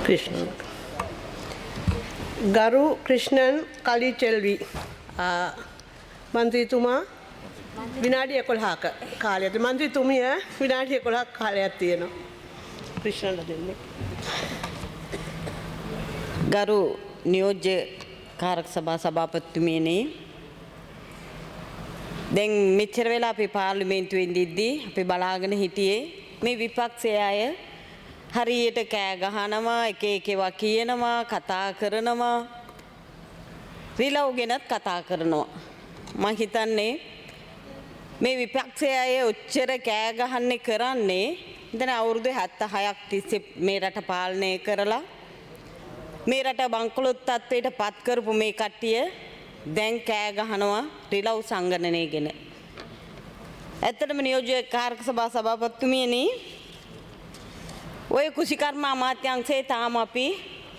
Krishnan. Garu Krishnan Kalicelvi. මන්ත්‍රීතුමා විනාඩි 11ක කාලයක්. මන්ත්‍රීතුමිය විනාඩි 11ක් කාලයක් තියෙනවා. ක්‍රිෂ්ණන්ට දෙන්නේ. ගරු නියෝජ්‍ය කාරක සභා සභාපතිතුමියනි, දැන් මෙච්චර වෙලා අපි පාර්ලිමේන්තුවේ ඉඳිද්දී අපි බලාගෙන හිටියේ මේ විපක්ෂයේ අය හරියට කෑ ගහනවා, එක ඒවා කියනවා, කතා කරනවා, රිලව් ගැනත් කතා කරනවා. මම හිතන්නේ මේ විපක්ෂයේ අය ඔච්චර කෑ ගහන්නේ කරන්නේ දැන් අවුරුදු 76ක් තිස්සේ මේ රට පාලනය කරලා මේ රට බංකොලොත් තත්ත්වයට පත් කරපු මේ කට්ටිය දැන් කෑ ගහනවා රිලව් සංගණනය ගැන. ඇත්තටම නියෝජ්‍ය කාරක සභා සභාපතිතුමියනි, ඔය කුෂිකර්ම අමාත්‍යාංශයේ තාම අපි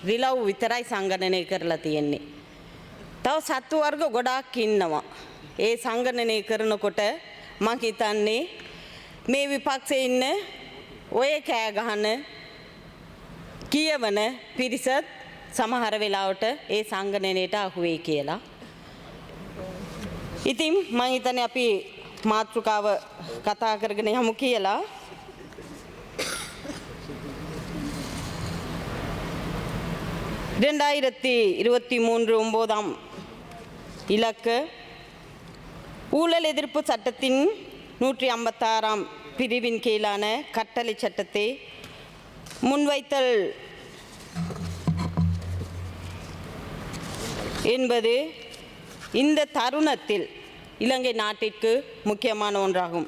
රිලව් විතරයි සංගණනය කරලා තියෙන්නේ. තව සත්තු වර්ග ගොඩාක් ඉන්නවා. ඒ සංගණනය කරනකොට මම හිතන්නේ මේ විපක්ෂයේ ඉන්න ඔය කෑ ගහන කියවන පිරිසත් සමහර වෙලාවට ඒ සංගණනයට අහු වෙයි කියලා. ඉතින් මම හිතන්නේ අපි මාතෘකාව කතා කරගෙන යමු කියලා. ரெண்டாயிரத்தி 23 9ஆம் இலக்கு ஊழல் எதிர்ப்பு சட்டத்தின் 156ஆம் பிரிவின் கீழான கட்டளை சட்டத்தை முன்வைத்தல் என்பது இந்த தருணத்தில் இலங்கை நாட்டிற்கு முக்கியமான ஒன்றாகும்.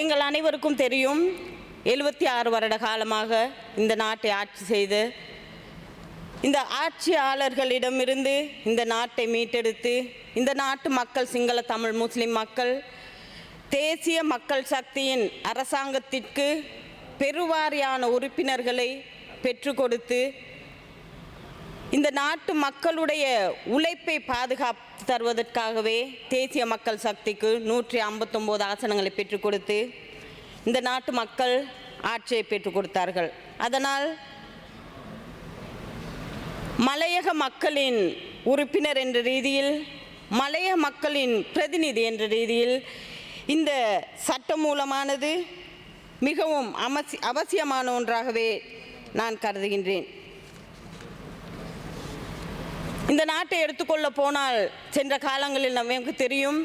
எங்கள் அனைவருக்கும் தெரியும், 76 வருட காலமாக இந்த நாட்டை ஆட்சி செய்து இந்த ஆட்சியாளர்களிடமிருந்து இந்த நாட்டை மீட்டெடுத்து இந்த நாட்டு மக்கள், சிங்கள, தமிழ், முஸ்லிம் மக்கள் தேசிய மக்கள் சக்தியின் அரசாங்கத்திற்கு பெருவாரியான உறுப்பினர்களை பெற்றுக் கொடுத்து இந்த நாட்டு மக்களுடைய உழைப்பை பாதுகாத்து தருவதற்காகவே தேசிய மக்கள் சக்திக்கு 159 ஆசனங்களை பெற்றுக் கொடுத்து இந்த நாட்டு மக்கள் ஆட்சியை பெற்றுக் கொடுத்தார்கள். அதனால் மலையக மக்களின் உறுப்பினர் என்ற ரீதியில், மலையக மக்களின் பிரதிநிதி என்ற ரீதியில் இந்த சட்டமூலமானது மிகவும் அவசியமான ஒன்றாகவே நான் கருதுகின்றேன். இந்த நாட்டை எடுத்துக்கொள்ள போனால் சென்ற காலங்களில் நமக்கு தெரியும்,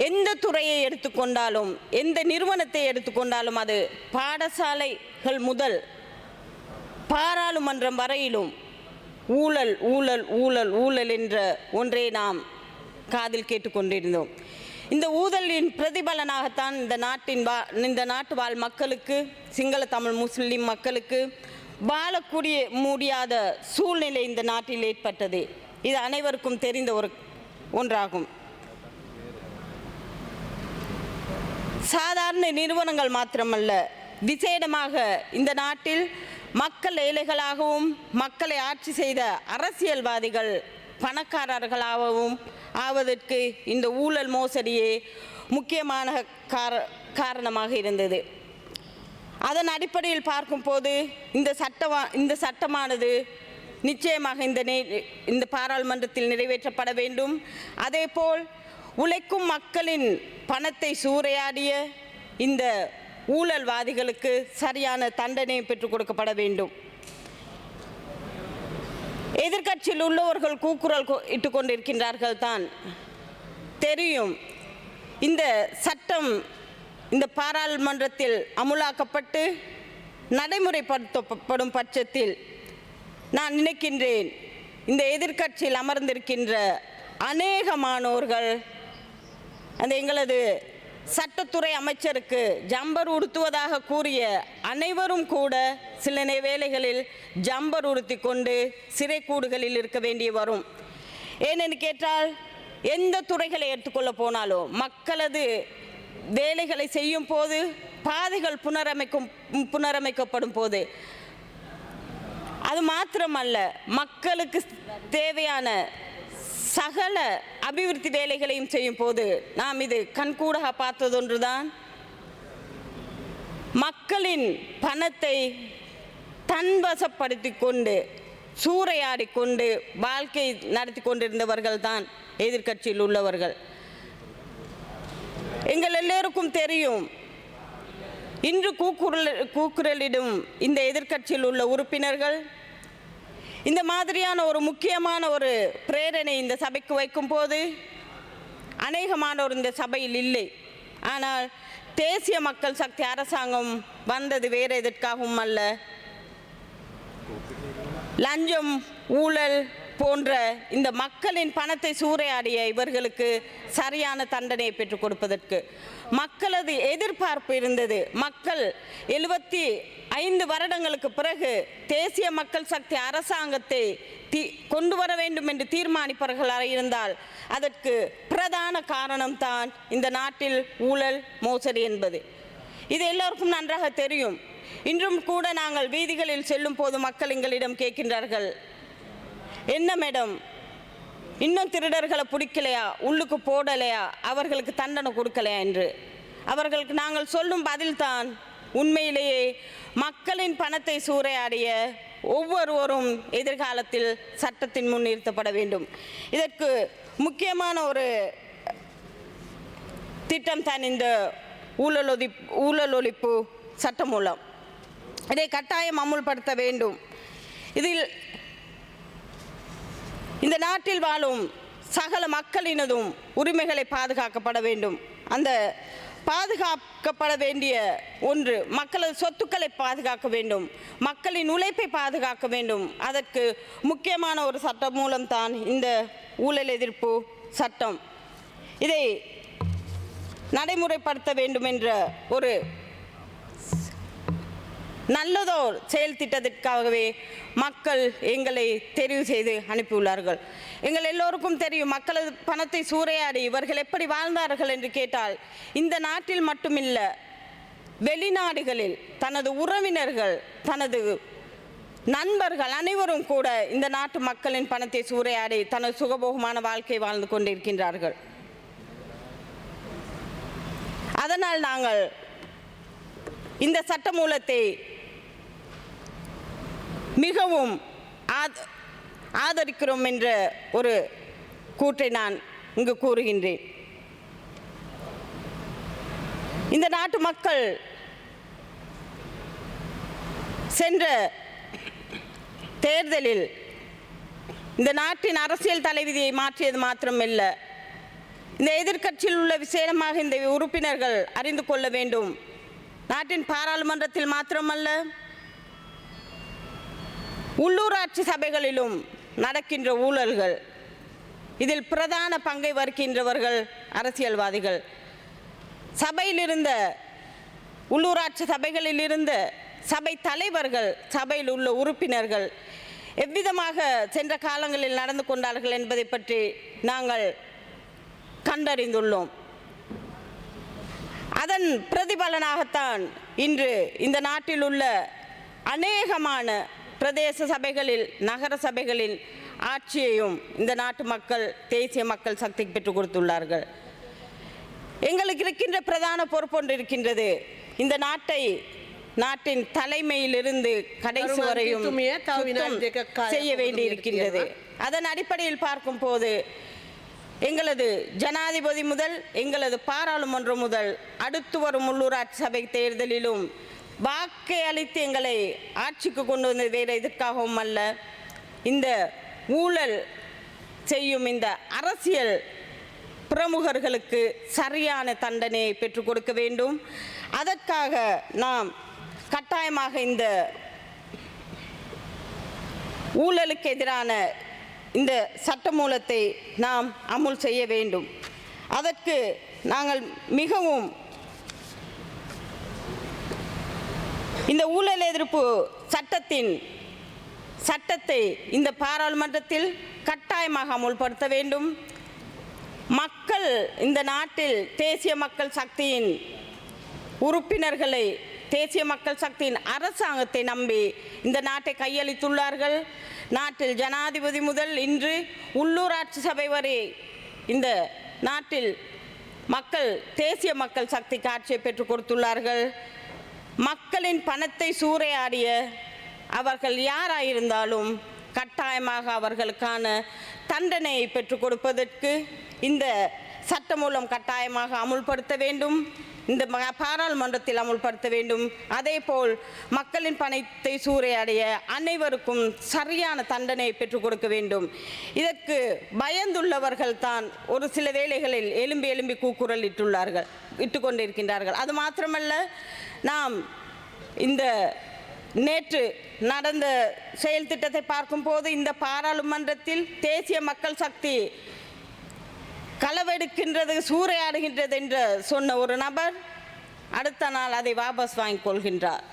எந்த துறையை எடுத்துக்கொண்டாலும், எந்த நிறுவனத்தை எடுத்துக்கொண்டாலும், அது பாடசாலைகள் முதல் பாராளுமன்றம் வரையிலும் ஊழல் ஊழல் ஊழல் ஊழல் என்ற ஒன்றை நாம் காதில் கேட்டுக்கொண்டிருந்தோம். இந்த ஊழலின் பிரதிபலனாகத்தான் இந்த நாட்டு வாழ் மக்களுக்கு, சிங்கள, தமிழ், முஸ்லிம் மக்களுக்கு வாழக்கூடிய முடியாத சூழ்நிலை இந்த நாட்டில் ஏற்பட்டது. இது அனைவருக்கும் தெரிந்த ஒன்றாகும். சாதாரண நிறுவனங்கள் மாத்திரமல்ல, விசேடமாக இந்த நாட்டில் மக்கள் ஏழைகளாகவும் மக்களை ஆட்சி செய்த அரசியல்வாதிகள் பணக்காரர்களாகவும் ஆவதற்கு இந்த ஊழல் மோசடியே முக்கியமான காரணமாக இருந்தது. அதன் அடிப்படையில் பார்க்கும்போது இந்த சட்டமானது நிச்சயமாக இந்த பாராளுமன்றத்தில் நிறைவேற்றப்பட வேண்டும். அதேபோல் உழைக்கும் மக்களின் பணத்தை சூறையாடிய இந்த ஊழல்வாதிகளுக்கு சரியான தண்டனை பெற்றுக் கொடுக்கப்பட வேண்டும். எதிர்க்கட்சியில் உள்ளவர்கள் கூக்குரல் இட்டுக் கொண்டிருக்கின்றார்கள் தான் தெரியும். இந்த சட்டம் இந்த பாராளுமன்றத்தில் அமுலாக்கப்பட்டு நடைமுறைப்படுத்தப்படும் பட்சத்தில் நான் நினைக்கின்றேன், இந்த எதிர்க்கட்சியில் அமர்ந்திருக்கின்ற அநேகமானோர்கள் அந்த எங்களது சட்டத்துறை அமைச்சருக்கு ஜம்பர் உடுத்துவதாக கூறிய அனைவரும் கூட சில வேளைகளில் ஜம்பர் உடுத்தி கொண்டு சிறை கூடுகளில் இருக்க வேண்டி வரும். ஏனென்று கேட்டால், எந்த துறைகளை எடுத்துக்கொள்ள போனாலும் மக்களது வேலைகளை செய்யும் போது, பாதைகள் புனரமைக்கப்படும் போது, அது மாத்திரமல்ல, மக்களுக்கு தேவையான சகல அபிவிருத்தி வேலைகளையும் செய்யும் போது நாம் இது கண்கூடாக பார்த்ததொன்றுதான் மக்களின் பணத்தை தன்வசப்படுத்தி கொண்டு சூறையாடி கொண்டு வாழ்க்கை நடத்தி கொண்டிருந்தவர்கள் தான் எதிர்க்கட்சியில் உள்ளவர்கள். எங்கள் எல்லோருக்கும் தெரியும், இன்று கூக்குரலிடும் இந்த எதிர்க்கட்சியில் உள்ள உறுப்பினர்கள் இந்த மாதிரியான ஒரு முக்கியமான ஒரு பிரேரணை இந்த சபைக்கு வைக்கும் போது அநேகமானோர் இந்த சபையில் இல்லை. ஆனால் தேசிய மக்கள் சக்தி அரசாங்கம் வந்தது வேறு எதற்காகவும் அல்ல, லஞ்சம் ஊழல் போன்ற இந்த மக்களின் பணத்தை சூறையாடிய இவர்களுக்கு சரியான தண்டனையை பெற்றுக் கொடுப்பதற்கு. மக்களது எதிர்பார்ப்பு இருந்தது. மக்கள் 75 வருடங்களுக்கு பிறகு தேசிய மக்கள் சக்தி அரசாங்கத்தை கொண்டு வர வேண்டும் என்று தீர்மானிப்பவர்களாக இருந்தால் அதற்கு பிரதான காரணம்தான் இந்த நாட்டில் ஊழல் மோசடி என்பது. இது எல்லோருக்கும் நன்றாக தெரியும். இன்றும் கூட நாங்கள் வீதிகளில் செல்லும் போது மக்கள் எங்களிடம் கேட்கின்றார்கள், என்ன மேடம் இன்னும் திருடர்களை பிடிக்கலையா, உள்ளுக்கு போடலையா, அவர்களுக்கு தண்டனை கொடுக்கலையா என்று. அவர்களுக்கு நாங்கள் சொல்லும் பதில்தான் உண்மையிலேயே மக்களின் பணத்தை சூறையாடிய ஒவ்வொருவரும் எதிர்காலத்தில் சட்டத்தின் முன் நிறுத்தப்பட வேண்டும். இதற்கு முக்கியமான ஒரு திட்டம் தான் இந்த ஊழல் ஒழிப்பு சட்டமூலம். இதை கட்டாயம் அமுல்படுத்த வேண்டும். இதில் இந்த நாட்டில் வாழும் சகல மக்களினதும் உரிமைகளை பாதுகாக்கப்பட வேண்டும். அந்த பாதுகாக்கப்பட வேண்டிய ஒன்று மக்களது சொத்துக்களை பாதுகாக்க வேண்டும், மக்களின் உழைப்பை பாதுகாக்க வேண்டும். அதற்கு முக்கியமான ஒரு சட்டம் மூலம்தான் இந்த ஊழல் எதிர்ப்பு சட்டம். இதை நடைமுறைப்படுத்த வேண்டும் என்ற ஒரு நல்லதோர் செயல் திட்டத்திற்காகவே மக்கள் எங்களை தெரிவு செய்து அனுப்பியுள்ளார்கள். எங்கள் எல்லோருக்கும் தெரியும், மக்களது பணத்தை சூறையாடி இவர்கள் எப்படி வாழ்ந்தார்கள் என்று கேட்டால் இந்த நாட்டில் மட்டுமில்ல, வெளிநாடுகளில் தனது உறவினர்கள் தனது நண்பர்கள் அனைவரும் கூட இந்த நாட்டு மக்களின் பணத்தை சூறையாடி தனது சுகபோகமான வாழ்க்கை வாழ்ந்து கொண்டிருக்கின்றார்கள். அதனால் நாங்கள் இந்த சட்டமூலத்தை மிகவும் ஆதரிக்கிறோம் என்ற ஒரு கூற்றை நான் இங்கு கூறுகின்றேன். இந்த நாட்டு மக்கள் சென்ற தேர்தலில் இந்த நாட்டின் அரசியல் தலைவிதியை மாற்றியது மாத்திரமல்ல, இந்த எதிர்க்கட்சியில் உள்ள விசேடமாக இந்த உறுப்பினர்கள் அறிந்து கொள்ள வேண்டும், நாட்டின் பாராளுமன்றத்தில் மாத்திரமல்ல உள்ளூராட்சி சபைகளிலும் நடக்கின்ற ஊழல்கள், இதில் பிரதான பங்கை வகிக்கின்றவர்கள் அரசியல்வாதிகள். சபையில் இருந்த உள்ளூராட்சி சபைகளில் இருந்த சபை தலைவர்கள், சபையில் உள்ள உறுப்பினர்கள் எவ்விதமாக சென்ற காலங்களில் நடந்து கொண்டார்கள் என்பதை பற்றி நாங்கள் கண்டறிந்துள்ளோம். அதன் பிரதிபலனாகத்தான் இன்று இந்த நாட்டில் உள்ள அநேகமான பிரதேச சபைகளில் நகர சபைகளில் ஆட்சியையும் இந்த நாட்டு மக்கள் தேசிய மக்கள் சக்திக்கு பெற்றுக் கொடுத்துள்ளார்கள். எங்களுக்கு இருக்கின்ற பிரதான பொறுப்பொன்று இருக்கின்றது. இந்த நாட்டின் தலைமையிலிருந்து கடைசி வரையும் செய்ய வேண்டி இருக்கின்றது. அதன் அடிப்படையில் பார்க்கும் போது எங்களது ஜனாதிபதி முதல் எங்களது பாராளுமன்றம் முதல் அடுத்து வரும் உள்ளூராட்சி சபை தேர்தலிலும் வாக்கை அளித்து எங்களை ஆட்சிக்கு கொண்டு வந்தது வேறு எதற்காகவும் அல்ல, இந்த ஊழல் செய்யும் இந்த அரசியல் பிரமுகர்களுக்கு சரியான தண்டனையை பெற்றுக் கொடுக்க வேண்டும். அதற்காக நாம் கட்டாயமாக இந்த ஊழலுக்கு எதிரான இந்த சட்டமூலத்தை நாம் அமுல் செய்ய வேண்டும். அதற்கு நாங்கள் மிகவும் இந்த ஊழல் எதிர்ப்பு சட்டத்தை இந்த பாராளுமன்றத்தில் கட்டாயமாக அமுல்படுத்த வேண்டும். மக்கள் இந்த நாட்டில் தேசிய மக்கள் சக்தியின் உறுப்பினர்களை, தேசிய மக்கள் சக்தியின் அரசாங்கத்தை நம்பி இந்த நாட்டை கையளித்துள்ளார்கள். நாட்டில் ஜனாதிபதி முதல் இன்று உள்ளூராட்சி சபை வரை இந்த நாட்டில் மக்கள் தேசிய மக்கள் சக்திக்கு ஆட்சியை பெற்றுக் கொடுத்துள்ளார்கள். மக்களின் பணத்தை சூறையாடிய அவர்கள் யாராயிருந்தாலும் கட்டாயமாக அவர்களுக்கான தண்டனையை பெற்றுக் கொடுப்பதற்கு இந்த சட்டம் மூலம் கட்டாயமாக அமுல்படுத்த வேண்டும், இந்த பாராளுமன்றத்தில் அமுல்படுத்த வேண்டும். அதேபோல் மக்களின் பணத்தை சூறையாடிய அனைவருக்கும் சரியான தண்டனையை பெற்றுக் கொடுக்க வேண்டும். இதற்கு பயந்துள்ளவர்கள் தான் ஒரு சில வேளைகளில் எலும்பி கூக்குரல் இட்டு கொண்டிருக்கின்றார்கள். அது மாத்திரமல்ல, நாம் இந்த நேற்று நடந்த செயல் திட்டத்தை பார்க்கும்போது இந்த பாராளுமன்றத்தில் தேசிய மக்கள் சக்தி களவெடுக்கின்றது, சூறையாடுகின்றது என்று சொன்ன ஒரு நபர் அடுத்த நாள் அதை வாபஸ் வாங்கிக் கொள்கின்றார்.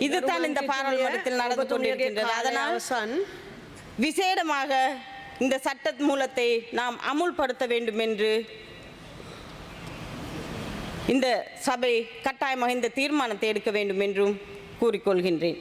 இதுதான் இந்த பாராளுமன்றத்தில் நடந்து கொண்டிருக்கின்றது. அதனால் விசேடமாக இந்த சட்ட மூலத்தை நாம் அமுல்படுத்த வேண்டும் என்று இந்த சபை கட்டாயமாக இந்த தீர்மானத்தை எடுக்க வேண்டும் என்றும் கூறிக்கொள்கின்றேன்.